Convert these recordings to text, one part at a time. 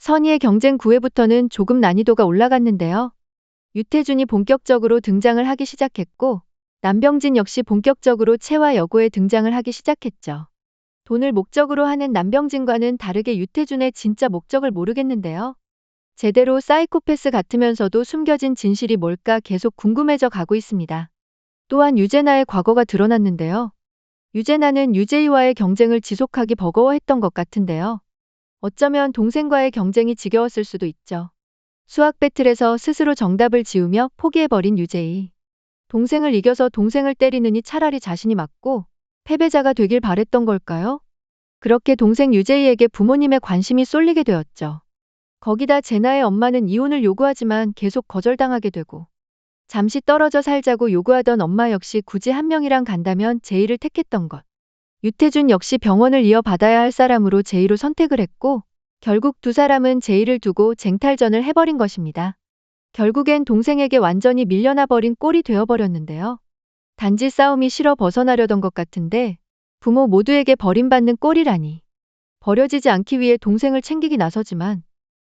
선의의 경쟁 9회부터는 조금 난이도가 올라갔는데요. 유태준이 본격적으로 등장을 하기 시작했고 남병진 역시 본격적으로 채화 여고에 등장을 하기 시작했죠. 돈을 목적으로 하는 남병진과는 다르게 유태준의 진짜 목적을 모르겠는데요. 제대로 사이코패스 같으면서도 숨겨진 진실이 뭘까 계속 궁금해져 가고 있습니다. 또한 유재나의 과거가 드러났는데요. 유재나는 유재희와의 경쟁을 지속하기 버거워했던 것 같은데요. 어쩌면 동생과의 경쟁이 지겨웠을 수도 있죠. 수학 배틀에서 스스로 정답을 지우며 포기해버린 유재희. 동생을 이겨서 동생을 때리느니 차라리 자신이 맞고 패배자가 되길 바랬던 걸까요? 그렇게 동생 유재희에게 부모님의 관심이 쏠리게 되었죠. 거기다 제나의 엄마는 이혼을 요구하지만 계속 거절당하게 되고 잠시 떨어져 살자고 요구하던 엄마 역시 굳이 한 명이랑 간다면 제이를 택했던 것. 유태준 역시 병원을 이어받아야 할 사람으로 제이로 선택을 했고 결국 두 사람은 제이를 두고 쟁탈전을 해버린 것입니다. 결국엔 동생에게 완전히 밀려나 버린 꼴이 되어버렸는데요. 단지 싸움이 싫어 벗어나려던 것 같은데 부모 모두에게 버림받는 꼴이라니. 버려지지 않기 위해 동생을 챙기기 나서지만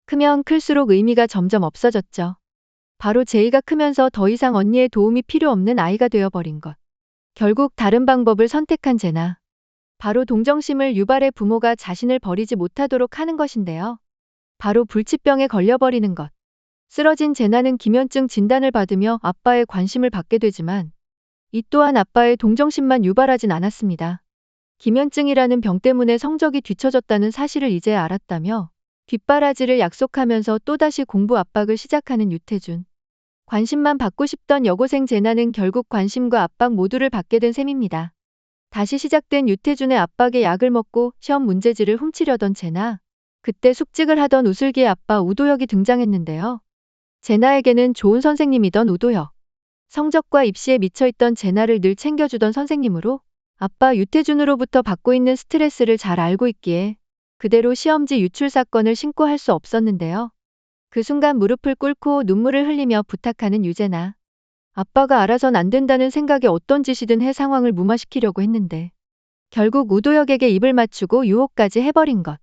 크면 클수록 의미가 점점 없어졌죠. 바로 제이가 크면서 더 이상 언니의 도움이 필요 없는 아이가 되어버린 것. 결국 다른 방법을 선택한 제나. 바로 동정심을 유발해 부모가 자신을 버리지 못하도록 하는 것인데요. 바로 불치병에 걸려버리는 것. 쓰러진 제나는 기면증 진단을 받으며 아빠의 관심을 받게 되지만 이 또한 아빠의 동정심만 유발하진 않았습니다. 기면증이라는 병 때문에 성적이 뒤처졌다는 사실을 이제야 알았다며 뒷바라지를 약속하면서 또다시 공부 압박을 시작하는 유태준. 관심만 받고 싶던 여고생 제나는 결국 관심과 압박 모두를 받게 된 셈입니다. 다시 시작된 유태준의 압박에 약을 먹고 시험 문제지를 훔치려던 제나. 그때 숙직을 하던 우슬기의 아빠 우도혁이 등장했는데요. 제나에게는 좋은 선생님이던 우도혁. 성적과 입시에 미쳐있던 제나를 늘 챙겨주던 선생님으로 아빠 유태준으로부터 받고 있는 스트레스를 잘 알고 있기에 그대로 시험지 유출 사건을 신고할 수 없었는데요. 그 순간 무릎을 꿇고 눈물을 흘리며 부탁하는 유재나. 아빠가 알아선 안 된다는 생각에 어떤 짓이든 해 상황을 무마시키려고 했는데 결국 우도혁에게 입을 맞추고 유혹까지 해버린 것.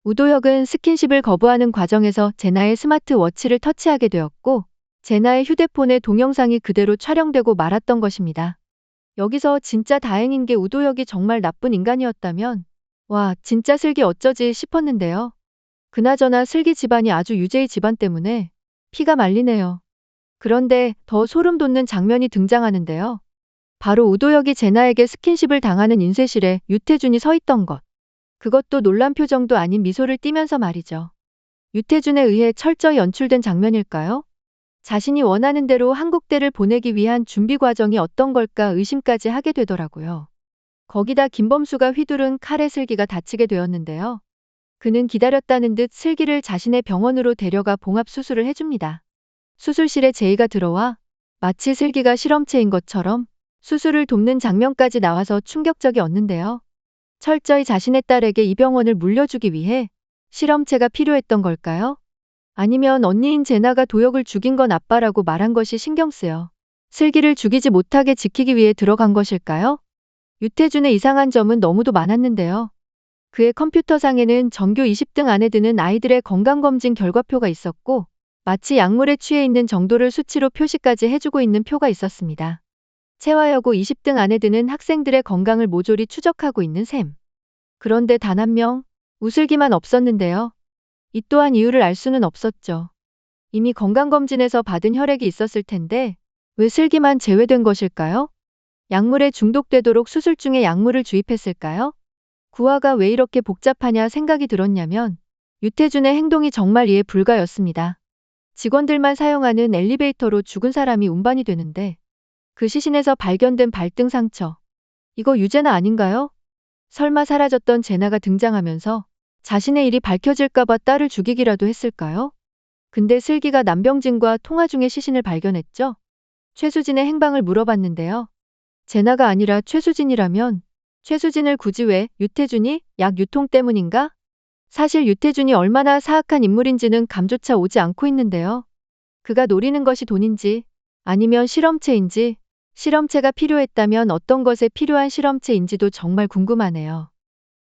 우도혁은 스킨십을 거부하는 과정에서 제나의 스마트워치를 터치하게 되었고 제나의 휴대폰에 동영상이 그대로 촬영되고 말았던 것입니다. 여기서 진짜 다행인 게 우도혁이 정말 나쁜 인간이었다면 와 진짜 슬기 어쩌지 싶었는데요. 그나저나 슬기 집안이 아주 유재희 집안 때문에 피가 말리네요. 그런데 더 소름 돋는 장면이 등장하는데요. 바로 우도혁이 제나에게 스킨십을 당하는 인쇄실에 유태준이 서 있던 것. 그것도 놀란 표정도 아닌 미소를 띠면서 말이죠. 유태준에 의해 철저히 연출된 장면일까요? 자신이 원하는 대로 한국대를 보내기 위한 준비 과정이 어떤 걸까 의심까지 하게 되더라고요. 거기다 김범수가 휘두른 칼에 슬기가 다치게 되었는데요. 그는 기다렸다는 듯 슬기를 자신의 병원으로 데려가 봉합 수술을 해줍니다. 수술실에 제이가 들어와 마치 슬기가 실험체인 것처럼 수술을 돕는 장면까지 나와서 충격적이었는데요. 철저히 자신의 딸에게 이 병원을 물려주기 위해 실험체가 필요했던 걸까요? 아니면 언니인 제나가 도혁을 죽인 건 아빠라고 말한 것이 신경 쓰여 슬기를 죽이지 못하게 지키기 위해 들어간 것일까요? 유태준의 이상한 점은 너무도 많았는데요. 그의 컴퓨터상에는 전교 20등 안에 드는 아이들의 건강검진 결과표가 있었고 마치 약물에 취해 있는 정도를 수치로 표시까지 해주고 있는 표가 있었습니다. 채화여고 20등 안에 드는 학생들의 건강을 모조리 추적하고 있는 셈. 그런데 단 한 명, 우슬기만 없었는데요. 이 또한 이유를 알 수는 없었죠. 이미 건강검진에서 받은 혈액이 있었을 텐데 왜 슬기만 제외된 것일까요? 약물에 중독되도록 수술 중에 약물을 주입했을까요? 구화가 왜 이렇게 복잡하냐 생각이 들었냐면 유태준의 행동이 정말 이해 불가였습니다. 직원들만 사용하는 엘리베이터로 죽은 사람이 운반이 되는데 그 시신에서 발견된 발등 상처. 이거 유재나 아닌가요? 설마 사라졌던 제나가 등장하면서 자신의 일이 밝혀질까봐 딸을 죽이기라도 했을까요? 근데 슬기가 남병진과 통화 중에 시신을 발견했죠? 최수진의 행방을 물어봤는데요. 제나가 아니라 최수진이라면 최수진을 굳이 왜 유태준이 약 유통 때문인가? 사실 유태준이 얼마나 사악한 인물인지는 감조차 오지 않고 있는데요. 그가 노리는 것이 돈인지 아니면 실험체인지 실험체가 필요했다면 어떤 것에 필요한 실험체인지도 정말 궁금하네요.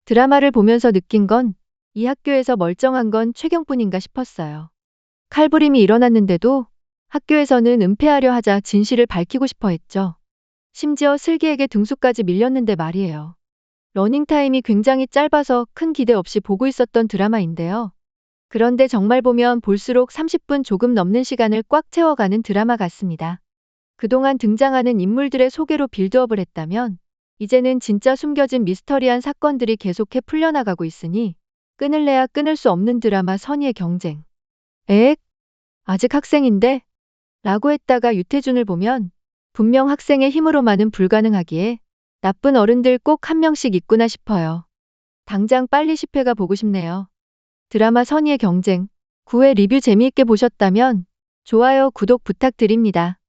드라마를 보면서 느낀 건 이 학교에서 멀쩡한 건 최경뿐인가 싶었어요. 칼부림이 일어났는데도 학교에서는 은폐하려 하자 진실을 밝히고 싶어 했죠. 심지어 슬기에게 등수까지 밀렸는데 말이에요. 러닝타임이 굉장히 짧아서 큰 기대 없이 보고 있었던 드라마인데요. 그런데 정말 보면 볼수록 30분 조금 넘는 시간을 꽉 채워가는 드라마 같습니다. 그동안 등장하는 인물들의 소개로 빌드업을 했다면 이제는 진짜 숨겨진 미스터리한 사건들이 계속해 풀려나가고 있으니 끊을래야 끊을 수 없는 드라마 선의의 경쟁. 엥? 아직 학생인데? 라고 했다가 유태준을 보면 분명 학생의 힘으로만은 불가능하기에 나쁜 어른들 꼭 한 명씩 있구나 싶어요. 당장 빨리 10회가 보고 싶네요. 드라마 선의의 경쟁 9회 리뷰 재미있게 보셨다면 좋아요, 구독 부탁드립니다.